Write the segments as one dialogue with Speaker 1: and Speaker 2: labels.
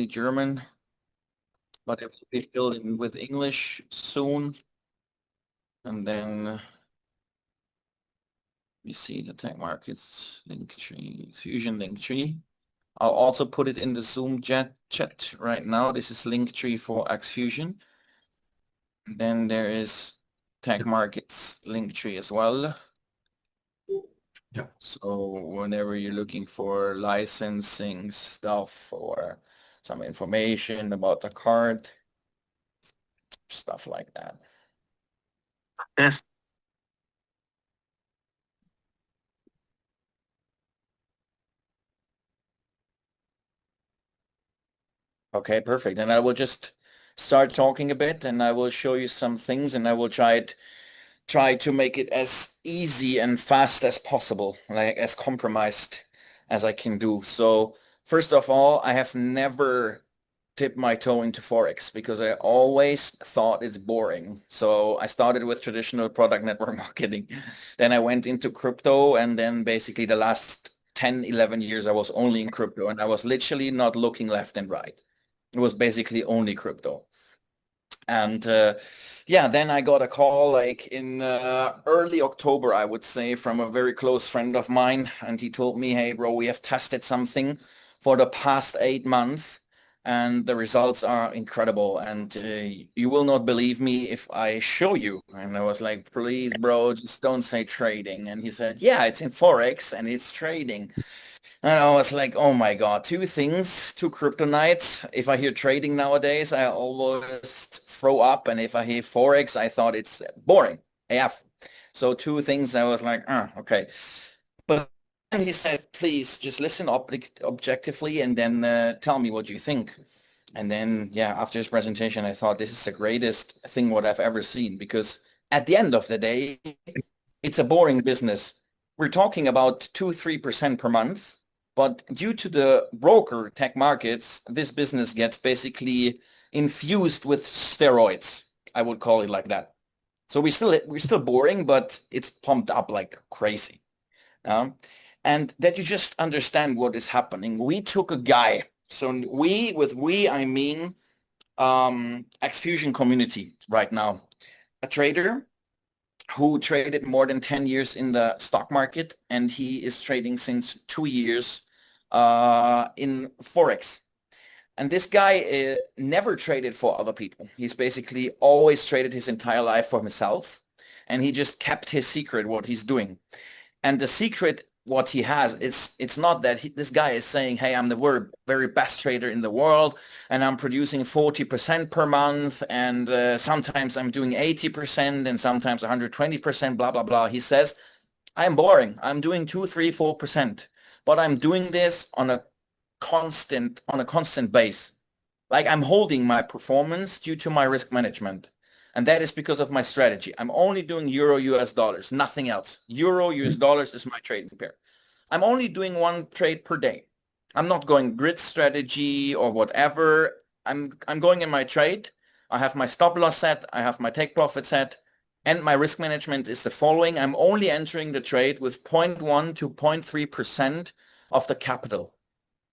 Speaker 1: German, but it will be filled in with English soon. And then we see the tech markets link tree, fusion link tree. I'll also put it in the Zoom chat right now. This is link tree for exfusion. Then there is tech markets link tree as well. Yeah. So whenever you're looking for licensing stuff or some information about the card, stuff like that. Yes. Okay, perfect. And I will just start talking a bit and I will show you some things and I will try to make it as easy and fast as possible, like as compromised as I can do. So first of all, I have never dipped my toe into Forex because I always thought it's boring. So I started with traditional product network marketing. Then I went into crypto and then basically the last 10, 11 years I was only in crypto and I was literally not looking left and right. It was basically only crypto. And yeah, then I got a call like in early October, I would say, from a very close friend of mine. And he told me, hey, bro, we have tested something for the past 8 months and the results are incredible. And you will not believe me if I show you. And I was like, please, bro, just don't say trading. And he said, yeah, it's in Forex and it's trading. And I was like, oh my God, two things, two kryptonites. If I hear trading nowadays, I almost throw up. And if I hear Forex, I thought it's boring. Yeah. So two things I was like, okay. But then he said, please just listen objectively and then tell me what you think. And then, yeah, after his presentation, I thought this is the greatest thing what I've ever seen because at the end of the day, it's a boring business. We're talking about 2-3% per month. But due to the broker tech markets, this business gets basically infused with steroids. I would call it like that. So we're still boring, but it's pumped up like crazy. And that you just understand what is happening. We took a guy. So with we, I mean exfusion community right now. A trader who traded more than 10 years in the stock market, and he is trading since 2 years in Forex. And this guy never traded for other people. He's basically always traded his entire life for himself. And he just kept his secret, what he's doing. And the secret, what he has, it's not that this guy is saying, hey, I'm the very best trader in the world and I'm producing 40% per month and sometimes I'm doing 80% and sometimes 120%, blah, blah, blah. He says, I'm boring. I'm doing 2, 3, 4%, but I'm doing this on a constant base. Like I'm holding my performance due to my risk management. And that is because of my strategy. I'm only doing Euro US dollars, nothing else. Euro US dollars is my trading pair. I'm only doing one trade per day. I'm not going grid strategy or whatever. I'm going in my trade. I have my stop loss set. I have my take profit set. And my risk management is the following. I'm only entering the trade with 0.1 to 0.3% of the capital.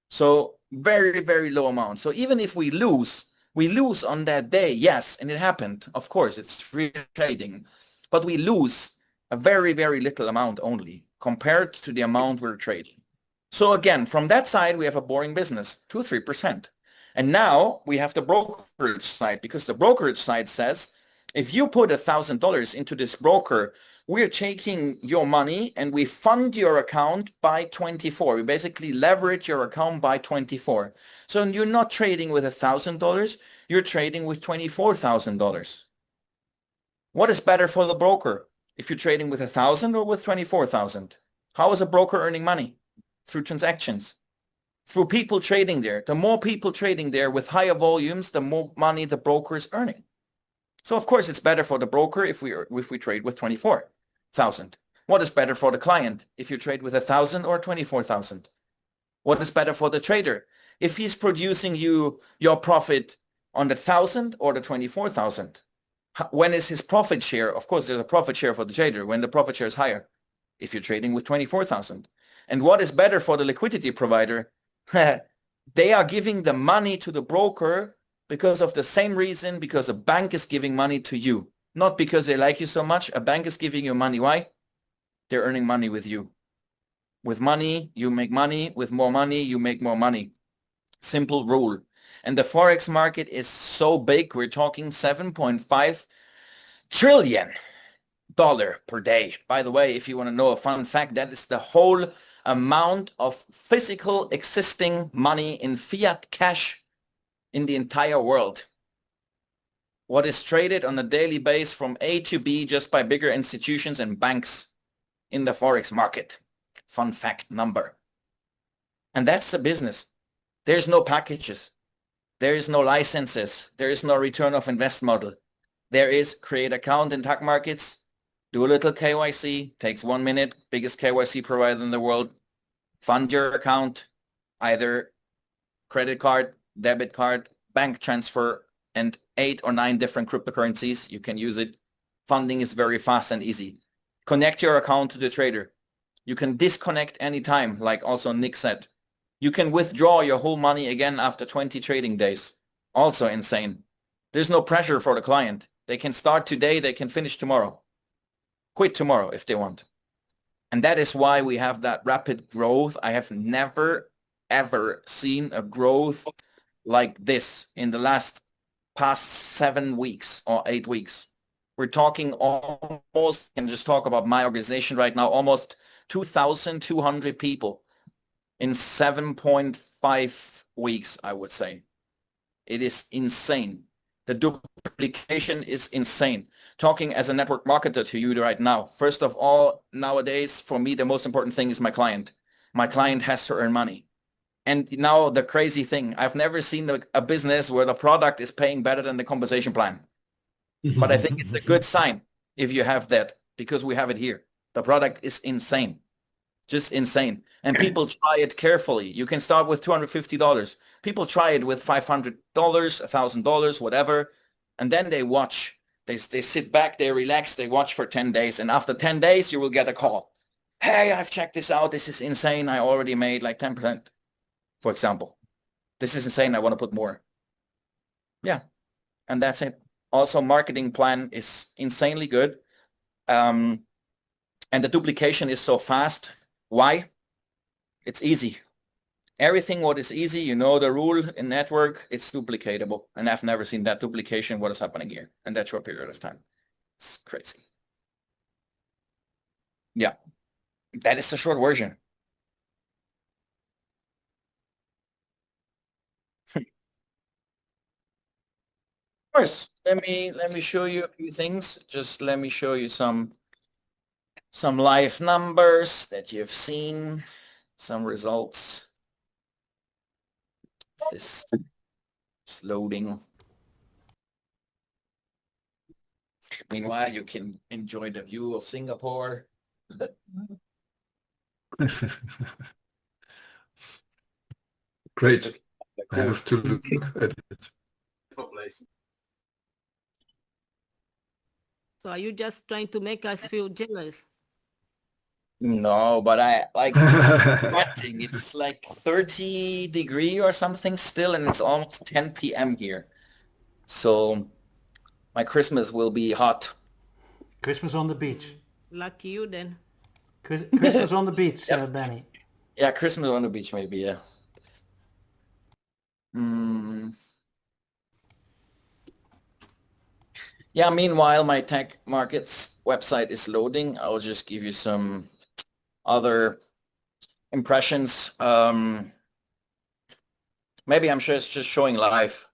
Speaker 1: So very, very low amount. So even if we lose on that day, yes, and it happened. Of course, it's real trading, but we lose a very, very little amount only compared to the amount we're trading. So again, from that side, we have a boring business, 2-3%. And now we have the brokerage side because the brokerage side says, if you put $1,000 into this broker, we're taking your money and we fund your account by 24. We basically leverage your account by 24. So you're not trading with $1,000, you're trading with $24,000. What is better for the broker? If you're trading with 1,000 or with 24,000? How is a broker earning money? Through transactions, through people trading there. The more people trading there with higher volumes, the more money the broker is earning. So of course it's better for the broker if we trade with 24,000. What is better for the client if you trade with 1,000 or 24,000? What is better for the trader if he's producing you your profit on the 1,000 or the 24,000? When is his profit share? Of course, there's a profit share for the trader when the profit share is higher if you're trading with 24,000. And what is better for the liquidity provider? They are giving the money to the broker because of the same reason, because a bank is giving money to you. Not because they like you so much. A bank is giving you money. Why? They're earning money with you. With money, you make money. With more money, you make more money. Simple rule. And the Forex market is so big. We're talking 7.5 trillion dollar per day. By the way, if you want to know a fun fact, that is the whole amount of physical existing money in fiat cash in the entire world. What is traded on a daily basis from A to B just by bigger institutions and banks in the Forex market. Fun fact number. And that's the business. There's no packages. There is no licenses. There is no return of invest model. There is create account in tag markets, do a little KYC, takes 1 minute, biggest KYC provider in the world, fund your account, either credit card, debit card, bank transfer, and 8 or 9 different cryptocurrencies. You can use it. Funding is very fast and easy. Connect your account to the trader. You can disconnect anytime, like also Nick said. You can withdraw your whole money again after 20 trading days. Also insane. There's no pressure for the client. They can start today, they can finish tomorrow. Quit tomorrow if they want. And that is why we have that rapid growth. I have never, ever seen a growth like this in the past 7 weeks or 8 weeks. We're talking almost, and just talk about my organization right now, almost 2,200 people in 7.5 weeks, I would say. It is insane. The duplication is insane. Talking as a network marketer to you right now, first of all, nowadays, for me, the most important thing is my client. My client has to earn money. And now the crazy thing, I've never seen a business where the product is paying better than the compensation plan. But I think it's a good sign if you have that, because we have it here. The product is insane. Just insane. And people try it carefully. You can start with $250. People try it with $500, $1,000, whatever. And then they watch. They sit back, they relax, they watch for 10 days. And after 10 days, you will get a call. Hey, I've checked this out. This is insane. I already made like 10%, for example. This is insane. I want to put more. Yeah. And that's it. Also, marketing plan is insanely good. And the duplication is so fast. Why? It's easy. Everything what is easy, you know the rule in network, it's duplicatable. And I've never seen that duplication, what is happening here in that short period of time. It's crazy. Yeah, that is the short version. Of course, let me show you a few things. Just let me show you some live numbers that you've seen, some results. This is loading. Meanwhile, you can enjoy the view of Singapore.
Speaker 2: Great. I have to look at it.
Speaker 3: So are you just trying to make us feel jealous?
Speaker 1: No, but I like sweating. It's like 30 degree or something still, and it's almost 10 p.m. here. So my Christmas will be hot.
Speaker 4: Christmas on the beach.
Speaker 3: Lucky you then.
Speaker 4: Christmas on the beach,
Speaker 1: Yep.
Speaker 4: Benny.
Speaker 1: Yeah, Christmas on the beach maybe, yeah. Yeah, meanwhile, my tech markets website is loading. I'll just give you some other impressions. Maybe I'm sure it's just showing live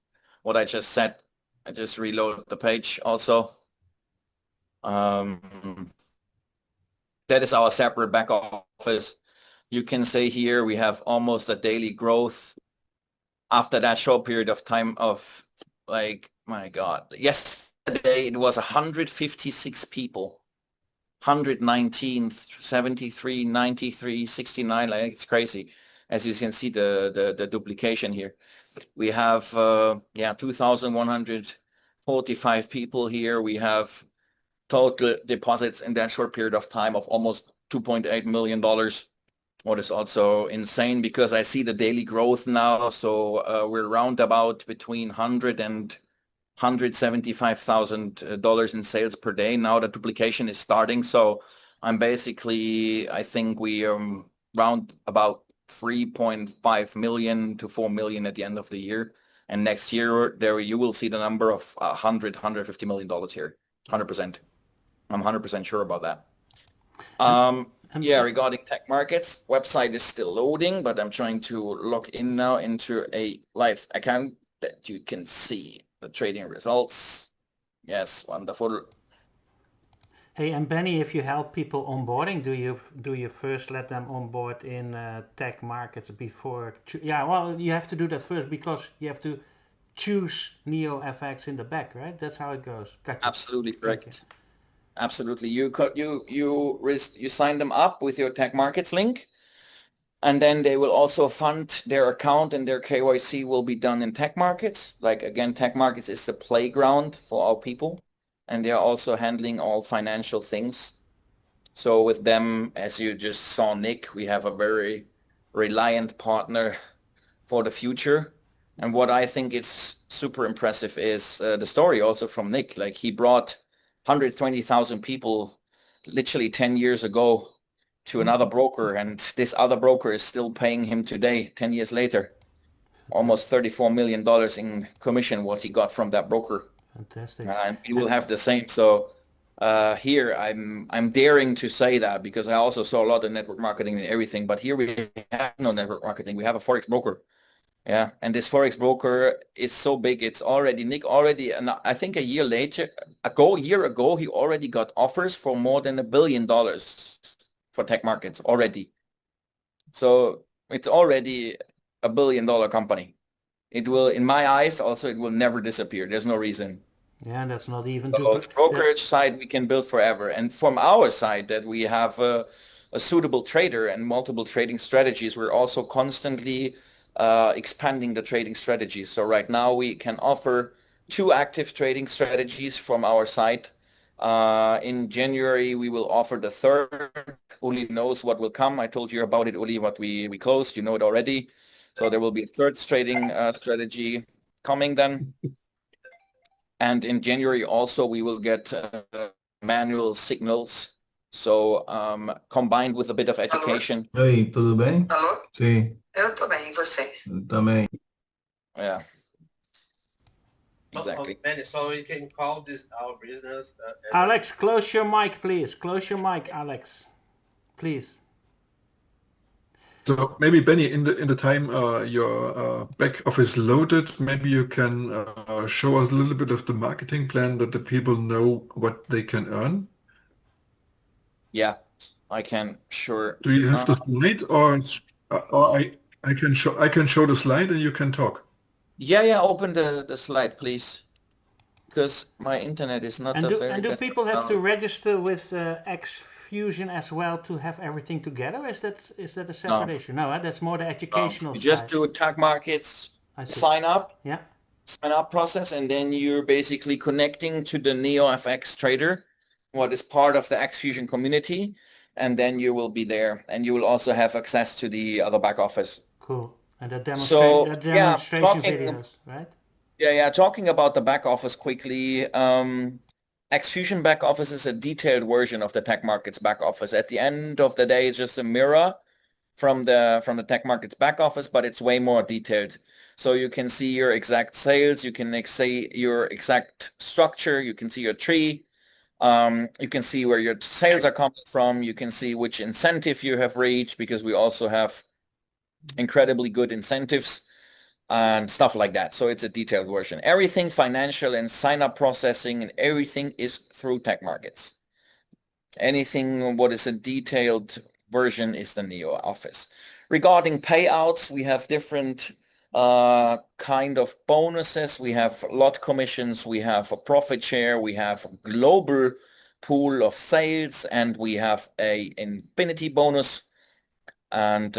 Speaker 1: what I just said. I just reload the page also. That is our separate back office. You can say here we have almost a daily growth after that short period of time of like, my God, yesterday it was 156 people, 119, 73, 93, 69, like it's crazy. As you can see the duplication here. We have, 2,145 people here. We have total deposits in that short period of time of almost $2.8 million. what is also insane because I see the daily growth now. So we're round about between 100 and $175,000 in sales per day. Now the duplication is starting. So I'm basically, I think we round about 3.5 million to 4 million at the end of the year. And next year there you will see the number of $150 million here. 100%. I'm 100% sure about that. Yeah, regarding tech markets, website is still loading, but I'm trying to log in now into a live account that you can see the trading results. Yes, wonderful.
Speaker 4: Hey, and Benny, if you help people onboarding, do you first let them onboard in tech markets before? Yeah, well, you have to do that first because you have to choose Neo FX in the back, right? That's how it goes. Gotcha.
Speaker 1: Absolutely
Speaker 4: Thank you.
Speaker 1: correct. Absolutely. You sign them up with your tech markets link, and then they will also fund their account, and their KYC will be done in tech markets. Like again, tech markets is the playground for our people, and they are also handling all financial things. So with them, as you just saw, Nick, we have a very reliant partner for the future. And what I think is super impressive is the story also from Nick. Like he brought 120,000 people literally 10 years ago to another broker, and this other broker is still paying him today, 10 years later, almost $34 million in commission, what he got from that broker.
Speaker 4: Fantastic.
Speaker 1: And we will have the same. So here I'm daring to say that because I also saw a lot of network marketing and everything, but here we have no network marketing. We have a Forex broker. Yeah, and this Forex broker is so big. It's already Nick already, and I think a year ago, he already got offers for more than $1 billion for tech markets already. So it's already $1 billion company. It will, in my eyes, also it will never disappear. There's no reason.
Speaker 4: Yeah, that's not even
Speaker 1: So the brokerage side we can build forever, and from our side that we have a suitable trader and multiple trading strategies, we're also constantly expanding the trading strategies. So right now we can offer 2 active trading strategies from our side. In January we will offer the 3rd. Uli knows what will come. I told you about it, Uli, what we closed. You know it already. So there will be a 3rd trading strategy coming then. And in January also we will get manual signals. So combined with a bit of education.
Speaker 2: Oi, tudo bem?
Speaker 5: Alô?
Speaker 2: Sim,
Speaker 5: Eu tô bem, e você?
Speaker 2: eu também.
Speaker 1: Yeah, exactly.
Speaker 6: Benny, so we can call this our business.
Speaker 4: Alex, close your mic, please. Close your mic, Alex. Please.
Speaker 2: So maybe Benny, in the time your back office loaded, maybe you can show us a little bit of the marketing plan that the people know what they can earn.
Speaker 1: Yeah, I can, sure.
Speaker 2: Do you have the slide, or I can show the slide and you can talk.
Speaker 1: Yeah, open the slide, please. Because my internet is not
Speaker 4: And do
Speaker 1: good.
Speaker 4: people have to register with exfusion as well to have everything together? Is that a separate issue? No, that's more the educational
Speaker 1: You
Speaker 4: side.
Speaker 1: just do tag markets,
Speaker 4: I see.
Speaker 1: sign up process, and then you're basically connecting to the Neo FX trader, what is part of the exfusion community, and then you will be there, and you will also have access to the other back office.
Speaker 4: Cool. And that
Speaker 1: So,
Speaker 4: demonstration videos, right?
Speaker 1: Yeah, talking about the back office quickly, exfusion back office is a detailed version of the tech markets back office. At the end of the day, it's just a mirror from the tech markets back office, but it's way more detailed. So you can see your exact sales, you can see your exact structure, you can see your tree, you can see where your sales are coming from, you can see which incentive you have reached, because we also have incredibly good incentives and stuff like that. So it's a detailed version. Everything financial and sign-up processing and everything is through tech markets. Anything what is a detailed version is the Neo office. Regarding payouts, we have different kind of bonuses. We have lot commissions, we have a profit share, we have a global pool of sales, and we have a infinity bonus. And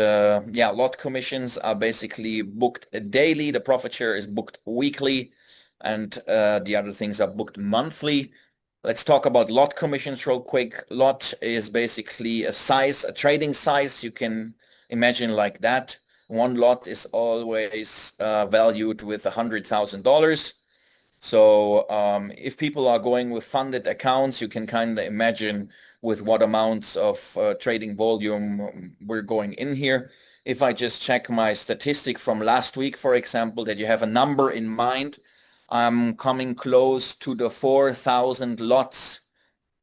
Speaker 1: yeah, lot commissions are basically booked daily. The profit share is booked weekly, and the other things are booked monthly. Let's talk about lot commissions real quick. Lot is basically a size, a trading size. You can Imagine like that. One lot is always valued with $100,000. So if people are going with funded accounts, you can kind of imagine with what amounts of trading volume we're going in here. If I just check my statistic from last week, for example, that you have a number in mind, I'm coming close to the 4,000 lots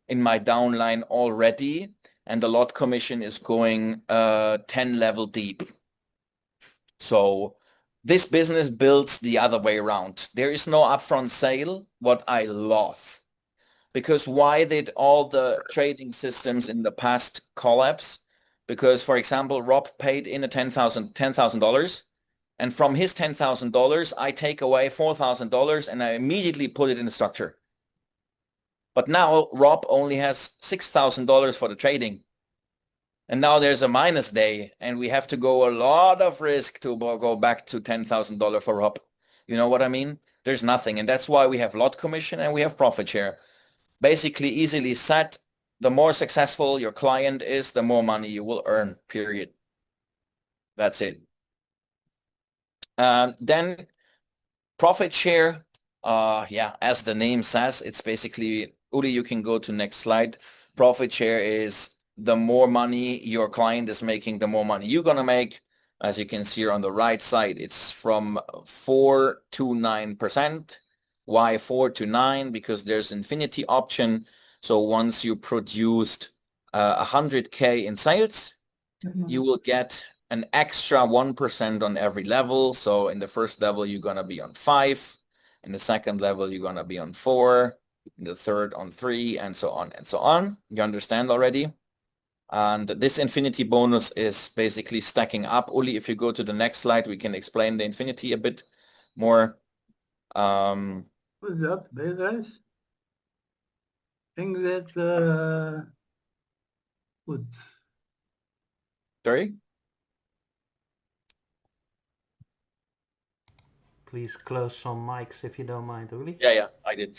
Speaker 1: in my downline already, and the lot commission is going 10 level deep. So this business builds the other way around. There is no upfront sale, what I love. Because why did all the trading systems in the past collapse? Because, for example, Rob paid in a $10,000, and from his $10,000, I take away $4,000 and I immediately put it in the structure. But now Rob only has $6,000 for the trading. And now there's a minus day, and we have to go a lot of risk to go back to $10,000 for Rob. You know what I mean? There's nothing. And that's why we have lot commission and we have profit share. Basically easily set. The more successful your client is, the more money you will earn, period. That's it. Then profit share. Yeah, as the name says, it's basically, Uli, you can go to next slide. Profit share is the more money your client is making, the more money you're going to make. As you can see here on the right side, it's from 4 to 9%. Why 4 to 9? Because there's infinity option. So once you produced 100K in sales, you will get an extra 1% on every level. So in the first level, you're going to be on 5. In the second level, you're going to be on 4. In the third on 3, and so on and so on. You understand already? And this infinity bonus is basically stacking up. Uli, if you go to the next slide, we can explain the infinity a bit more.
Speaker 5: What's up there, guys? Think that what?
Speaker 1: Sorry?
Speaker 4: Please close some mics if you don't mind, Uli.
Speaker 1: Yeah, I did.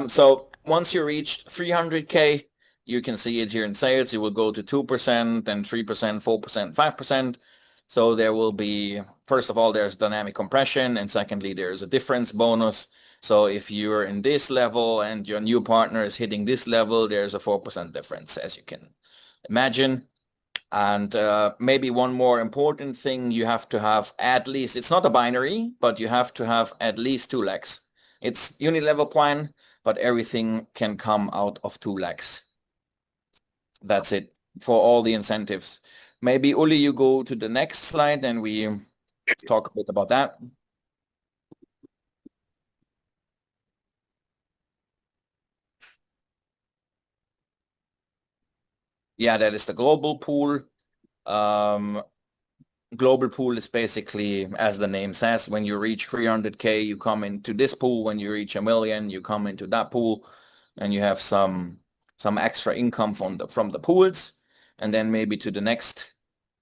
Speaker 1: So once you reach 300K, you can see it here in sales. You will go to 2%, then 3%, 4%, 5%. So there will be, first of all, there's dynamic compression, and secondly, there's a difference bonus. So if you're in this level and your new partner is hitting this level, there's a 4% difference, as you can imagine. And maybe one more important thing, you have to have at least, it's not a binary, but you have to have at least 2 legs. It's unilevel plan, but everything can come out of 2 legs. That's it for all the incentives. Maybe Uli, you go to the next slide and we talk a bit about that. Yeah, that is the global pool. Global pool is basically, as the name says, when you reach 300K, you come into this pool. When you reach 1 million, you come into that pool, and you have some extra income from the pools. And then maybe to the next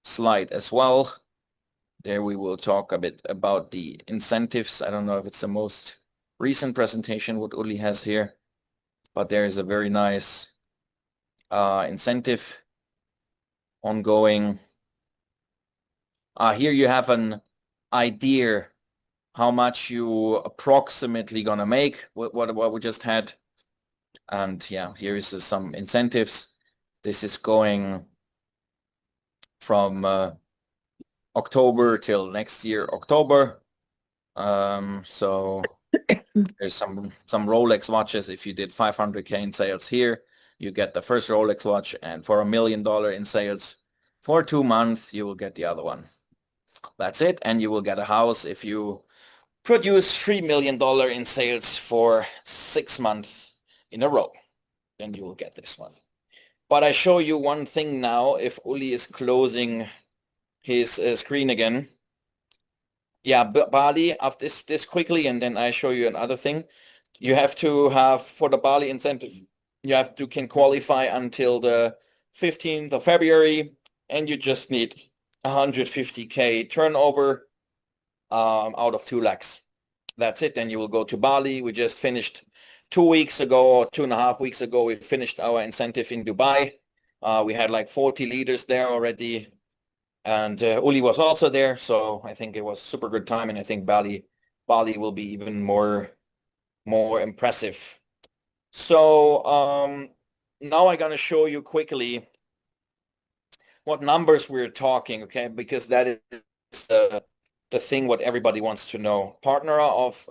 Speaker 1: slide as well. There we will talk a bit about the incentives. I don't know if it's the most recent presentation what Uli has here, but there is a very nice incentive ongoing. Here you have an idea how much you approximately gonna make, what we just had. And yeah, here is some incentives. This is going from October till next year, October. So there's some Rolex watches. If you did 500K in sales here, you get the first Rolex watch, and for $1 million in sales for 2 months, you will get the other one. That's it. And you will get a house if you produce $3 million in sales for 6 months in a row. Then you will get this one. But I show you one thing now. If Uli is closing his screen again. Yeah, Bali, of this quickly, and then I show you another thing. You have to have, for the Bali incentive, you have to can qualify until the 15th of February, and you just need 150K turnover out of 2 lakhs. That's it. Then you will go to Bali. We just finished 2 weeks ago, or 2.5 weeks ago, we finished our incentive in Dubai. We had like 40 leaders there already. And Uli was also there, so I think it was super good time, and I think Bali will be even more impressive. So now I'm gonna show you quickly what numbers we're talking, okay? Because that is the thing what everybody wants to know. Partner of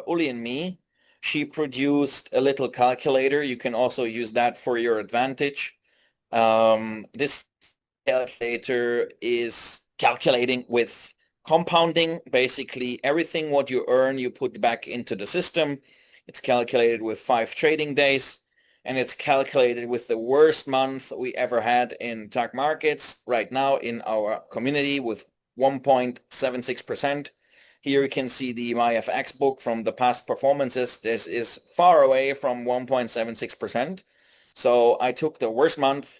Speaker 1: Uli and me, she produced a little calculator. You can also use that for your advantage. This calculator is calculating with compounding. Basically, everything what you earn, you put back into the system. It's calculated with 5 trading days, and it's calculated with the worst month we ever had in stock markets right now in our community with 1.76%. Here you can see the MyFX book from the past performances. This is far away from 1.76%. So I took the worst month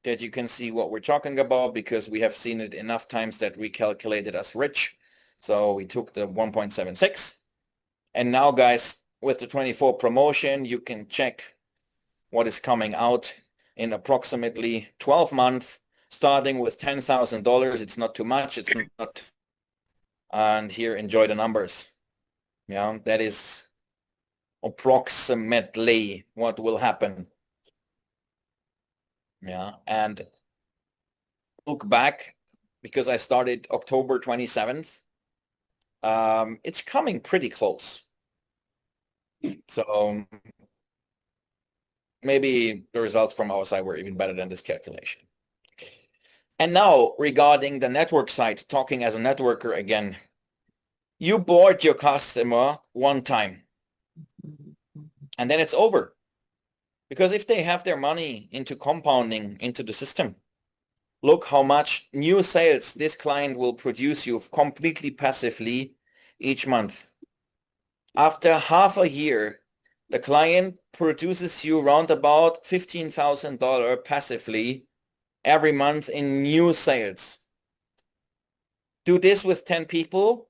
Speaker 1: that you can see what we're talking about, because we have seen it enough times that we calculated as rich. So we took the 1.76. And now, guys, with the 24 promotion, you can check what is coming out in approximately 12 months, starting with $10,000. It's not too much. It's not. And here, enjoy the numbers. Yeah, that is approximately what will happen. Yeah, and look back, because I started October 27th. It's coming pretty close. So maybe the results from our side were even better than this calculation. And now regarding the network side, talking as a networker again, you board your customer one time and then it's over. Because if they have their money into compounding into the system, look how much new sales this client will produce you completely passively each month. After half a year, the client produces you round about $15,000 passively every month in new sales. Do this with 10 people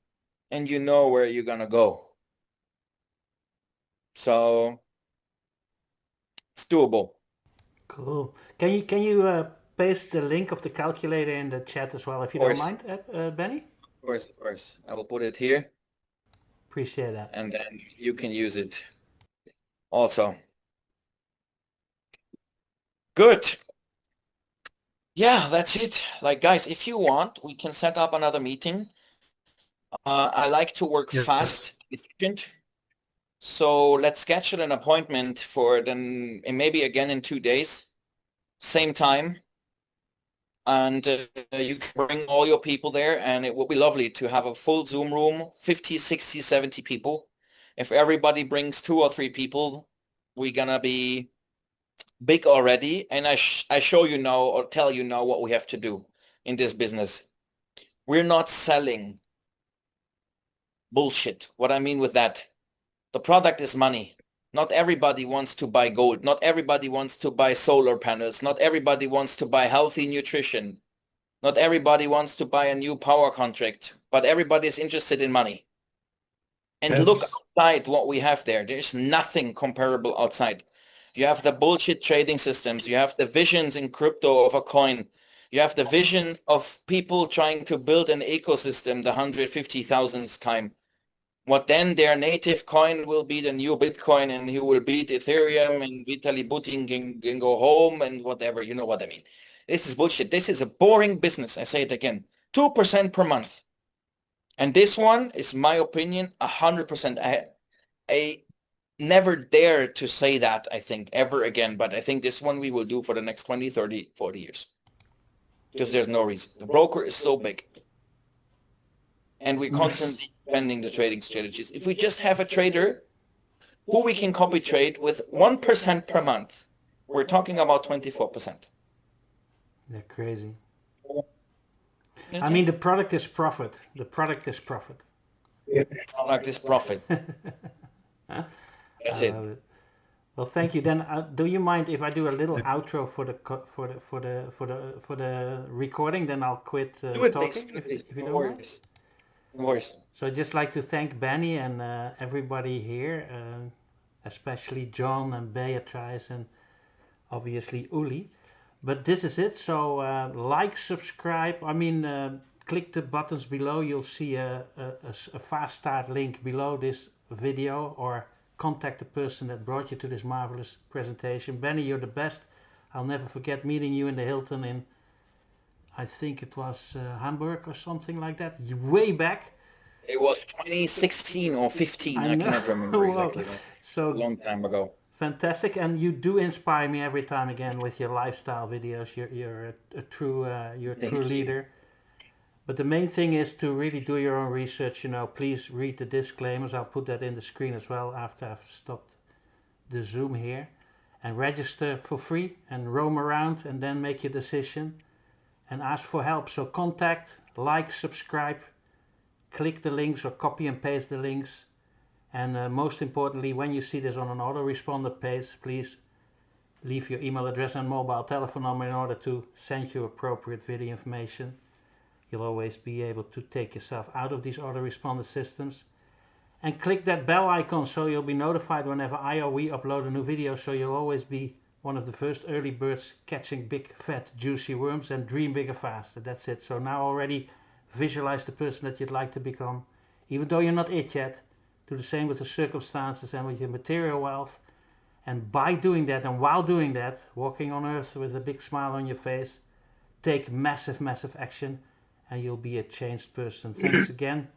Speaker 1: and you know where you're gonna go. So it's doable.
Speaker 4: Cool. Can you paste the link of the calculator in the chat as well, if you don't mind, Benny?
Speaker 1: Of course. I will put it here.
Speaker 4: Appreciate that.
Speaker 1: And then you can use it also. Good. Yeah, that's it. Like, guys, if you want, we can set up another meeting. I like to work fast, efficient. So let's schedule an appointment for then maybe again in 2 days, same time. And you can bring all your people there, and it will be lovely to have a full Zoom room, 50, 60, 70 people. If everybody brings 2 or 3 people, we're gonna be big already. And I show you now, or tell you now, what we have to do in this business. We're not selling bullshit. What I mean with that, the product is money. Not everybody wants to buy gold. Not everybody wants to buy solar panels. Not everybody wants to buy healthy nutrition. Not everybody wants to buy a new power contract, but everybody is interested in money. And look outside what we have there. There's nothing comparable outside. You have the bullshit trading systems. You have the visions in crypto of a coin. You have the vision of people trying to build an ecosystem the 150,000th time. What then their native coin will be the new Bitcoin, and he will beat Ethereum, and Vitaly Putin can go home and whatever. You know what I mean. This is bullshit. This is a boring business. I say it again. 2% per month. And this one is my opinion, 100%. I never dare to say that, I think, ever again. But I think this one we will do for the next 20, 30, 40 years. Because there's no reason. The broker is so big. And we're constantly expanding the trading strategies. If we just have a trader who we can copy trade with 1% per month, we're talking about 24%.
Speaker 4: They're crazy.
Speaker 1: That's
Speaker 4: I mean,
Speaker 1: it.
Speaker 4: the product is profit. The product is profit.
Speaker 1: Product is profit. That's it.
Speaker 4: Well, thank you. Then, do you mind if I do a little outro for the recording? Then I'll quit
Speaker 1: Do it,
Speaker 4: talking,
Speaker 1: please.
Speaker 4: if you
Speaker 1: No
Speaker 4: don't mind.
Speaker 1: worries. No worries.
Speaker 4: So I'd just like to thank Benny and everybody here, especially John and Beatrice and obviously Uli. But this is it. So like, subscribe. I mean, click the buttons below. You'll see a fast start link below this video, or contact the person that brought you to this marvelous presentation. Benny, you're the best. I'll never forget meeting you in the Hilton in, I think it was Hamburg or something like that, way back.
Speaker 1: It was 2016 or 15. I cannot remember exactly.
Speaker 4: So
Speaker 1: a long time ago.
Speaker 4: Fantastic, and you do inspire me every time again with your lifestyle videos. You're a true leader. But the main thing is to really do your own research. You know, please read the disclaimers. I'll put that in the screen as well after I've stopped the Zoom here, and register for free and roam around and then make your decision and ask for help. So contact, like, subscribe, click the links or copy and paste the links. And most importantly, when you see this on an autoresponder page, please leave your email address and mobile telephone number in order to send you appropriate video information. You'll always be able to take yourself out of these autoresponder systems. And click that bell icon so you'll be notified whenever I or we upload a new video, so you'll always be one of the first early birds catching big, fat, juicy worms, and dream bigger, faster. That's it. So now already visualize the person that you'd like to become. Even though you're not it yet, do the same with the circumstances and with your material wealth. And by doing that, and while doing that, walking on earth with a big smile on your face, take massive, massive action, and you'll be a changed person. Thanks again.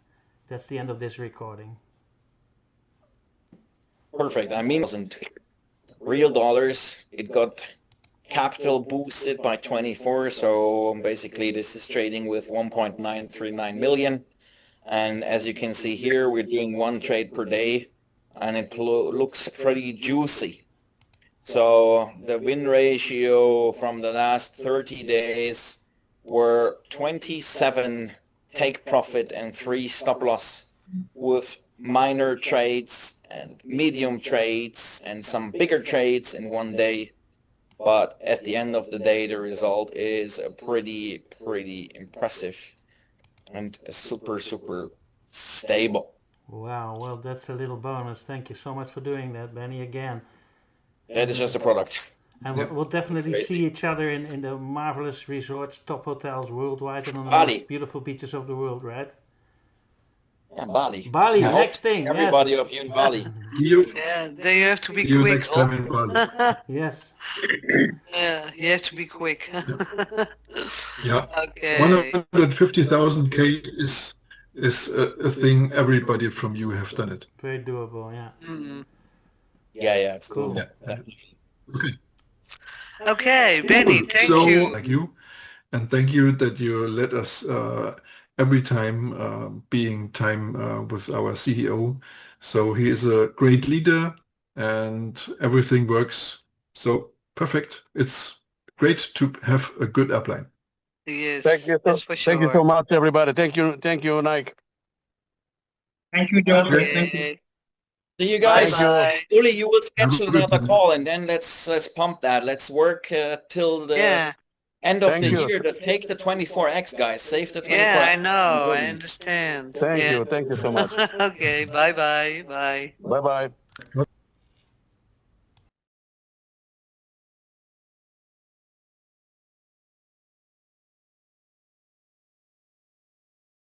Speaker 4: That's the end of this recording.
Speaker 1: Perfect. I mean, it wasn't real dollars. It got capital boosted by 24. So basically this is trading with 1.939 million. And as you can see here, we're doing one trade per day, and it looks pretty juicy. So the win ratio from the last 30 days were 27 take profit and 3 stop loss, with minor trades and medium trades and some bigger trades in one day. But at the end of the day, the result is pretty impressive and super stable.
Speaker 4: Wow, well, that's a little bonus. Thank you so much for doing that, Benny, again.
Speaker 1: That is just a product.
Speaker 4: And we'll definitely see each other in the marvelous resorts, top hotels worldwide, and on the
Speaker 1: Bali.
Speaker 4: most beautiful beaches of the world, right?
Speaker 1: Yeah, Bali.
Speaker 4: Bali,
Speaker 1: Yes.
Speaker 4: next thing.
Speaker 1: Everybody
Speaker 4: Yes.
Speaker 1: of you in Bali.
Speaker 6: Yeah, they have to be
Speaker 2: See you
Speaker 6: quick.
Speaker 2: next time in Bali.
Speaker 4: Yes.
Speaker 6: Yeah, you have to be quick.
Speaker 2: Yeah.
Speaker 6: Okay.
Speaker 2: 150,000 K is a thing everybody from you have done it.
Speaker 4: Very doable, yeah.
Speaker 6: Mm.
Speaker 1: Yeah, it's cool.
Speaker 2: Yeah. Okay.
Speaker 6: Okay, Benny, thank
Speaker 2: so,
Speaker 6: you.
Speaker 2: Thank you. And thank you that you let us every time being time with our CEO. So he is a great leader and everything works. So perfect. It's great to have a good upline.
Speaker 6: Yes,
Speaker 7: Thank you.
Speaker 6: that's for sure.
Speaker 7: Thank you so much, everybody. Thank you, Nike.
Speaker 5: Thank you, John.
Speaker 6: Okay.
Speaker 5: Thank you.
Speaker 1: See you guys.
Speaker 6: Bye.
Speaker 1: Uli, you will schedule
Speaker 2: Have a good
Speaker 1: another
Speaker 2: one.
Speaker 1: call, and then let's pump that. Let's work till the
Speaker 6: Yeah,
Speaker 1: end of
Speaker 7: Thank
Speaker 1: the
Speaker 7: you.
Speaker 1: year to take the 24X, guys. Save the 24X.
Speaker 6: yeah, I know, I understand.
Speaker 7: Thank
Speaker 6: Yeah.
Speaker 7: you. Thank you so much.
Speaker 6: Okay, bye.
Speaker 7: Bye-bye.